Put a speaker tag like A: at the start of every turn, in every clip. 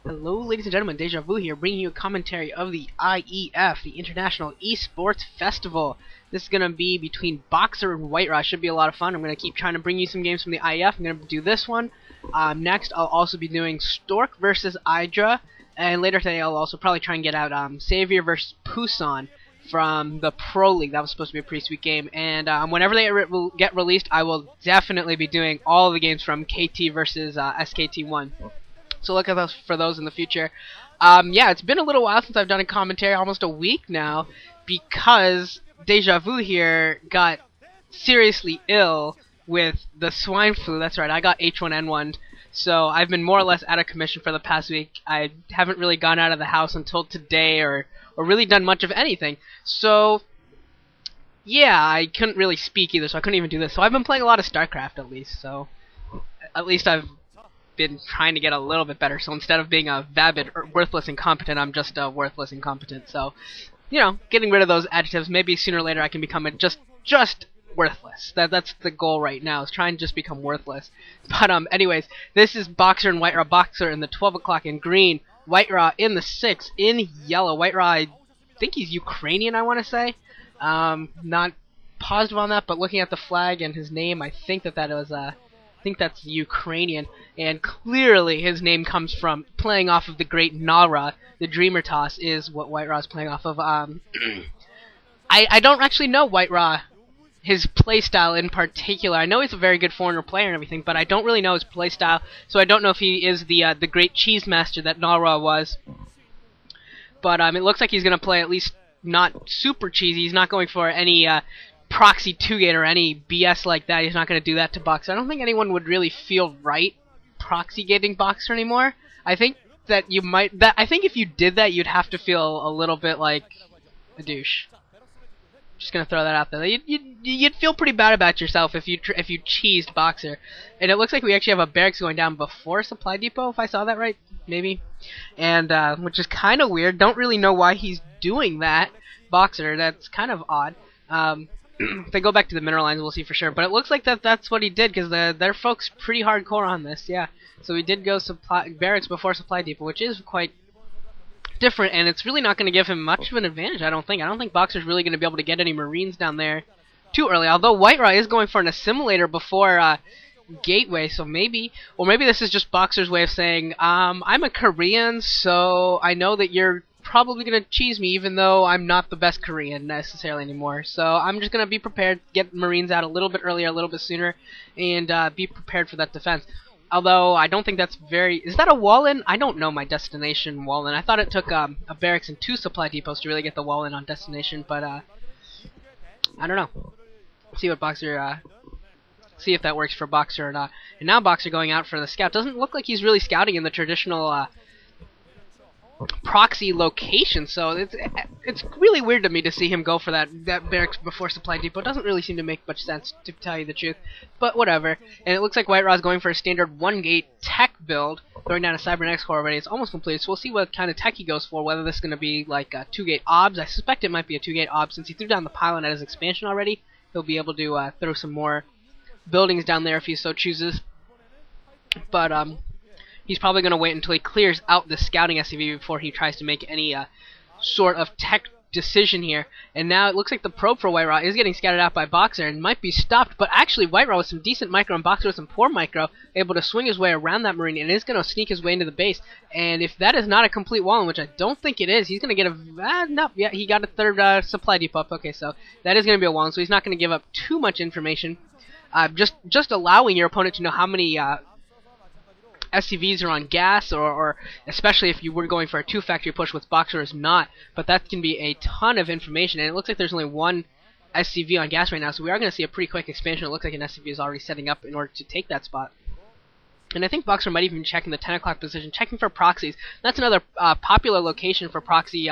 A: Hello, ladies and gentlemen, Deja Vu here, bringing you a commentary of the IEF, the International Esports Festival. This is going to be between Boxer and White Should be a lot of fun. I'm going to keep trying to bring you some games from the IEF. I'm going to do this one. Next, I'll also be doing Stork versus Hydra, and later today I'll also probably try and get out Savior versus Pusan from the Pro League. That was supposed to be a pretty sweet game, and whenever they get released, I will definitely be doing all the games from KT versus SKT1. So look at those for those in the future. Yeah, it's been a little while since I've done a commentary, almost a week now, because Deja Vu here got seriously ill with the swine flu. That's right, I got H1N1. So I've been more or less out of commission for the past week. I haven't really gone out of the house until today, or really done much of anything. So yeah, I couldn't really speak either, so I couldn't even do this. So I've been playing a lot of StarCraft at least. So at least I've been trying to get a little bit better. So instead of being a vapid or worthless incompetent, I'm just a worthless incompetent. So, you know, getting rid of those adjectives. Maybe sooner or later I can become a just worthless. That's the goal right now, is trying to just become worthless. But anyways, this is Boxer and White Boxer in the 12 o'clock in green, White in the 6 in yellow. White I think he's Ukrainian, I want to say. Not positive on that, but looking at the flag and his name, I think that was I think that's Ukrainian, and clearly his name comes from playing off of the great Nara. The Dreamer Toss is what White is playing off of. I don't actually know White his playstyle in particular. I know he's a very good foreigner player and everything, but I don't really know his playstyle, so I don't know if he is the great cheese master that Nara was. But it looks like he's going to play at least not super cheesy. He's not going for any proxy 2-gate or any BS like that. He's not going to do that to Boxer. I don't think anyone would really feel right proxy gating Boxer anymore. I think that you might. I think if you did that, you'd have to feel a little bit like a douche. Just gonna throw that out there. You'd feel pretty bad about yourself if you cheesed Boxer. And it looks like we actually have a barracks going down before Supply Depot, if I saw that right, maybe. And which is kind of weird. Don't really know why he's doing that, Boxer. That's kind of odd. If they go back to the mineral lines, we'll see for sure. But it looks like that's what he did, because their folks pretty hardcore on this, yeah. So he did go barracks before Supply Depot, which is quite different, and it's really not going to give him much of an advantage, I don't think. I don't think Boxer's really going to be able to get any Marines down there too early, although White is going for an assimilator before Gateway, so maybe this is just Boxer's way of saying, I'm a Korean, so I know that you're probably going to cheese me, even though I'm not the best Korean necessarily anymore. So I'm just going to be prepared, get Marines out a little bit earlier, a little bit sooner, and be prepared for that defense. Although I don't think that's very... Is that a wall-in? I don't know my destination wall-in. I thought it took a barracks and 2 supply depots to really get the wall-in on destination, but I don't know. See what Boxer... see if that works for Boxer or not. And now Boxer going out for the scout. Doesn't look like he's really scouting in the traditional proxy location, so it's really weird to me to see him go for that barracks before Supply Depot. Doesn't really seem to make much sense, to tell you the truth, but whatever. And it looks like White is going for a standard 1-gate tech build, throwing down a Cybernetics core already. It's almost complete, so we'll see what kind of tech he goes for, whether this is going to be like a 2-gate OBS. I suspect it might be a 2-gate OBS, since he threw down the pylon at his expansion already. He'll be able to throw some more buildings down there if he so chooses. But he's probably going to wait until he clears out the scouting SCV before he tries to make any sort of tech decision here. And now it looks like the probe for White is getting scouted out by Boxer and might be stopped. But actually, White with some decent micro and Boxer with some poor micro, able to swing his way around that Marine and is going to sneak his way into the base. And if that is not a complete wall, which I don't think it is, he's going to get a... no, yeah, he got a third supply depot. Okay, so that is going to be a wall, so he's not going to give up too much information. Just allowing your opponent to know how many... SCVs are on gas, or especially if you were going for a 2-factory push with Boxer is not, but that can be a ton of information, and it looks like there's only 1 SCV on gas right now, so we are going to see a pretty quick expansion. It looks like an SCV is already setting up in order to take that spot. And I think Boxer might even be checking the 10 o'clock position, checking for proxies. That's another popular location for proxy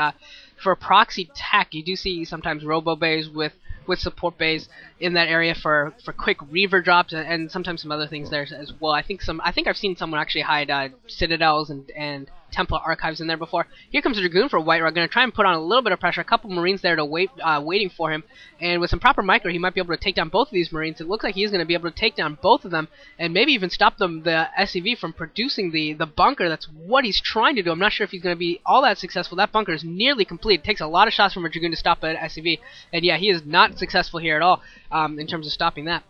A: tech. You do see sometimes robo bays with support bays in that area for quick reaver drops, and sometimes some other things there as well. I think I've seen someone actually hide citadels and Templar archives in there before. Here comes a Dragoon for White Raw, going to try and put on a little bit of pressure. A couple Marines there to waiting for him, and with some proper micro, he might be able to take down both of these Marines. It looks like he's going to be able to take down both of them, and maybe even stop the SCV from producing the bunker. That's what he's trying to do. I'm not sure if he's going to be all that successful. That bunker is nearly complete. It takes a lot of shots from a Dragoon to stop an SCV, and yeah, he is not successful here at all in terms of stopping that.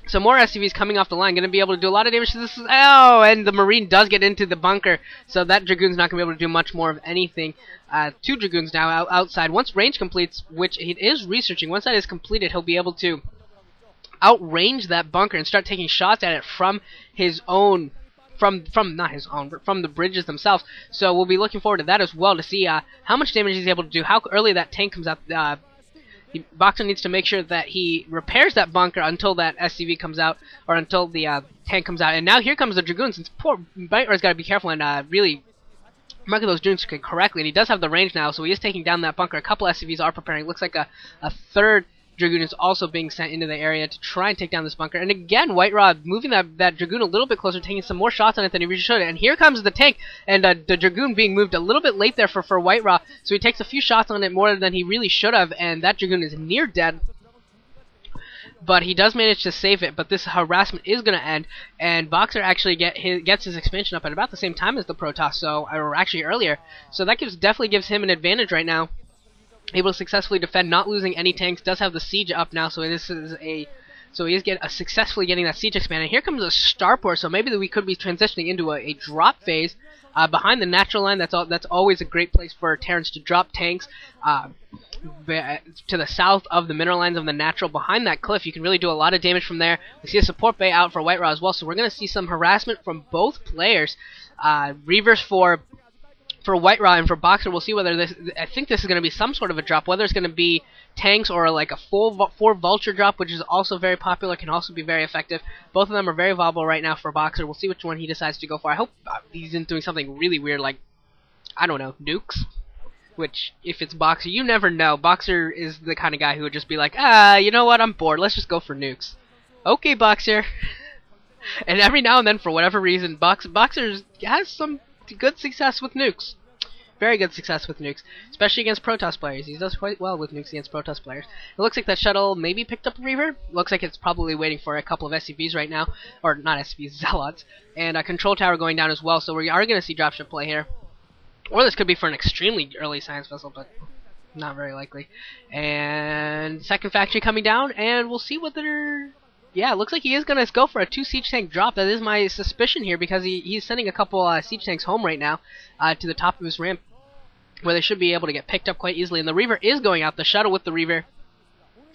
A: So more SCVs coming off the line, going to be able to do a lot of damage to this. Oh, and the Marine does get into the bunker, so that Dragoon's not going to be able to do much more of anything. 2 Dragoons now outside. Once range completes, which he is researching, once that is completed, he'll be able to outrange that bunker and start taking shots at it from his own, not his own, but from the bridges themselves. So we'll be looking forward to that as well, to see how much damage he's able to do, how early that tank comes out. Boxer needs to make sure that he repairs that bunker until that SCV comes out, or until the tank comes out. And now here comes the Dragoons. Since poor Biter's got to be careful and really mark those Dragoons correctly. And he does have the range now, so he is taking down that bunker. A couple SCVs are preparing. It looks like a third Dragoon is also being sent into the area to try and take down this bunker. And again, White Raw moving that Dragoon a little bit closer, taking some more shots on it than he really should. And here comes the tank, and the Dragoon being moved a little bit late there for White Raw. So he takes a few shots on it more than he really should have, and that Dragoon is near dead. But he does manage to save it, but this harassment is going to end, and Boxer actually gets his expansion up at about the same time as the Protoss, or actually earlier. So that definitely gives him an advantage right now. Able to successfully defend, not losing any tanks. Does have the siege up now, so he is successfully getting that siege expanded. Here comes a starport, so maybe we could be transitioning into a drop phase behind the natural line. That's always a great place for Terrans to drop tanks. To the south of the mineral lines of the natural, behind that cliff, you can really do a lot of damage from there. We see a support bay out for White Raw as well, so we're going to see some harassment from both players. Reavers for White Raw and for Boxer. We'll see whether I think this is going to be some sort of a drop, whether it's going to be tanks or like a full 4 Vulture drop, which is also very popular, can also be very effective. Both of them are very viable right now for Boxer. We'll see which one he decides to go for. I hope he's doing something really weird, like, I don't know, nukes? Which, if it's Boxer, you never know. Boxer is the kind of guy who would just be like, you know what, I'm bored, let's just go for nukes. Okay, Boxer. And every now and then, for whatever reason, Boxer has some good success with nukes. Very good success with nukes, especially against Protoss players. He does quite well with nukes against Protoss players. It looks like that shuttle maybe picked up a Reaver. Looks like it's probably waiting for a couple of SCVs right now, or not SCVs, Zealots. And a control tower going down as well, so we are going to see dropship play here. Or this could be for an extremely early science vessel, but not very likely. And second factory coming down, and we'll see whether... Yeah, it looks like he is going to go for a 2 siege tank drop. That is my suspicion here, because he's sending a couple siege tanks home right now to the top of his ramp, where they should be able to get picked up quite easily. And the Reaver is going out. The shuttle with the Reaver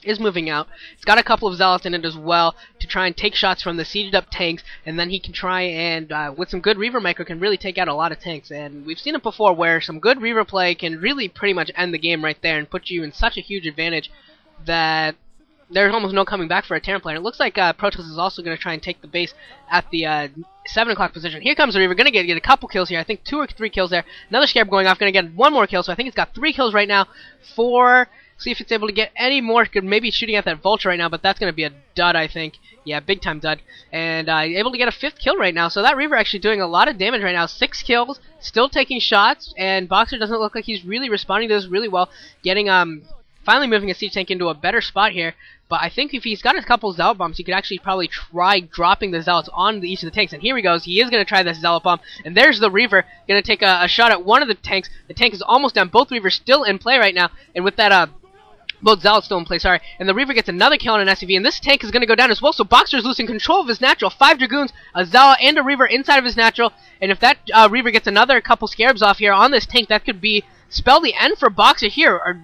A: is moving out. It's got a couple of Zealots in it as well to try and take shots from the sieged up tanks, and then he can try and, with some good Reaver micro, can really take out a lot of tanks. And we've seen it before where some good Reaver play can really pretty much end the game right there and put you in such a huge advantage that there's almost no coming back for a Terran player. It looks like Protoss is also going to try and take the base at the 7 o'clock position. Here comes the Reaver, going to get a couple kills here. I think 2 or 3 kills there. Another Scarab going off, going to get 1 more kill, so I think it's got 3 kills right now. 4, see if it's able to get any more. Could maybe shooting at that Vulture right now, but that's going to be a dud, I think. Yeah, big time dud. And able to get a 5th kill right now, so that Reaver actually doing a lot of damage right now. 6 kills, still taking shots, and Boxer doesn't look like he's really responding to this really well. Getting, finally moving a siege tank into a better spot here. But I think if he's got a couple Zealot bombs, he could actually probably try dropping the Zealots on each of the tanks. And here he goes. He is going to try this Zealot bomb. And there's the Reaver going to take a shot at one of the tanks. The tank is almost down. Both Reavers still in play right now. And with that, both Zealots still in play, sorry. And the Reaver gets another kill on an SCV. And this tank is going to go down as well. So Boxer's losing control of his natural. 5 Dragoons, a Zealot, and a Reaver inside of his natural. And if that Reaver gets another couple Scarabs off here on this tank, that could spell the end for Boxer here. Or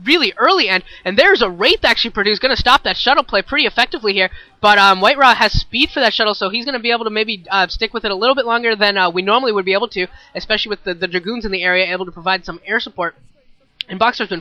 A: really early end, and there's a Wraith actually produced, going to stop that shuttle play pretty effectively here, but White Raw has speed for that shuttle, so he's going to be able to maybe stick with it a little bit longer than we normally would be able to, especially with the Dragoons in the area able to provide some air support. And Boxer's been